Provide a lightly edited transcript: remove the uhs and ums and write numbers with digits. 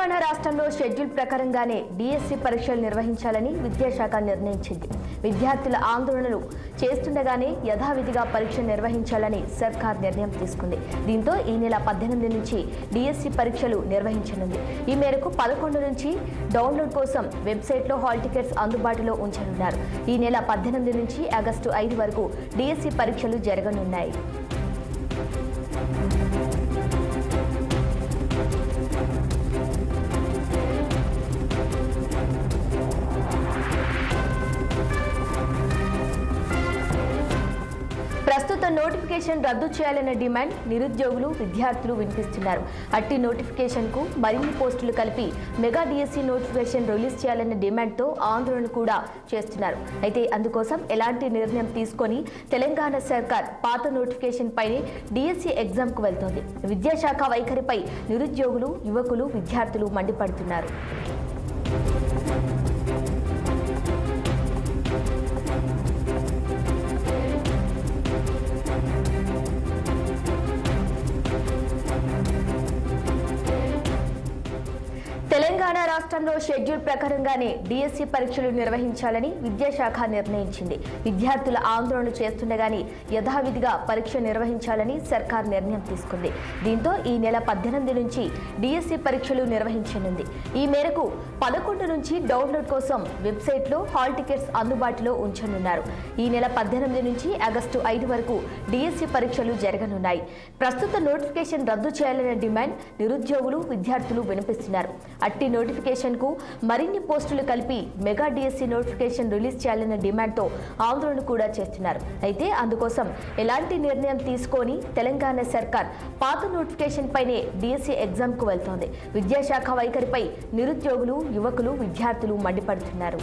తెలంగాణ రాష్ట్రంలో షెడ్యూల్ ప్రకారంగానే డిఎస్సి పరీక్షలు నిర్వహించాలని విద్యాశాఖ నిర్ణయించింది. విద్యార్థుల ఆందోళనలు చేస్తుండగానే యథావిధిగా పరీక్ష నిర్వహించాలని సర్కార్ నిర్ణయం తీసుకుంది. దీంతో ఈ నెల 18 నుంచి డిఎస్సి పరీక్షలు నిర్వహించనుంది. ఈ మేరకు 11 నుంచి డౌన్లోడ్ కోసం వెబ్సైట్లో హాల్ టికెట్స్ అందుబాటులో ఉంచనున్నారు. ఈ నెల 18 నుంచి ఆగస్టు 5 వరకు డిఎస్సి పరీక్షలు జరగనున్నాయి. ప్రస్తుత నోటిఫికేషన్ రద్దు చేయాలన్న డిమాండ్ నిరుద్యోగులు, విద్యార్థులు వినిపిస్తున్నారు. అట్టి నోటిఫికేషన్కు మరిన్ని పోస్టులు కలిపి మెగా డిఎస్సి నోటిఫికేషన్ రిలీజ్ చేయాలన్న డిమాండ్తో ఆందోళన కూడా చేస్తున్నారు. అయితే అందుకోసం ఎలాంటి నిర్ణయం తీసుకొని తెలంగాణ సర్కార్ పాత నోటిఫికేషన్ పైనే డిఎస్సి ఎగ్జామ్కు వెళ్తోంది. విద్యాశాఖ వైఖరిపై నిరుద్యోగులు, యువకులు, విద్యార్థులు మండిపడుతున్నారు. తెలంగాణ రాష్ట్రంలో షెడ్యూల్ ప్రకారంగానే డిఎస్సి పరీక్షలు నిర్వహించాలని విద్యాశాఖ నిర్ణయించింది. విద్యార్థుల ఆందోళన చేస్తుండగానే యథావిధిగా పరీక్ష నిర్వహించాలని సర్కార్ నిర్ణయం తీసుకుంది. దీంతో ఈ నెల 18 నుంచి డిఎస్సి పరీక్షలు నిర్వహించనుంది. ఈ మేరకు 11 నుంచి డౌన్లోడ్ కోసం వెబ్సైట్లో హాల్ టికెట్స్ అందుబాటులో ఉంచనున్నారు. ఈ నెల 18 నుంచి ఆగస్టు 5 వరకు డిఎస్సి పరీక్షలు జరగనున్నాయి. ప్రస్తుత నోటిఫికేషన్ రద్దు చేయాలనే డిమాండ్ నిరుద్యోగులు, విద్యార్థులు వినిపిస్తున్నారు. అట్టి నోటిఫికేషన్కు మరిన్ని పోస్టులు కలిపి మెగా డిఎస్సి నోటిఫికేషన్ రిలీజ్ చేయాలన్న డిమాండ్తో ఆందోళన కూడా చేస్తున్నారు. అయితే అందుకోసం ఎలాంటి నిర్ణయం తీసుకొని తెలంగాణ సర్కార్ పాత నోటిఫికేషన్ పైనే డిఎస్సి ఎగ్జామ్కు వెళ్తోంది. విద్యాశాఖ వైఖరిపై నిరుద్యోగులు, యువకులు, విద్యార్థులు మండిపడుతున్నారు.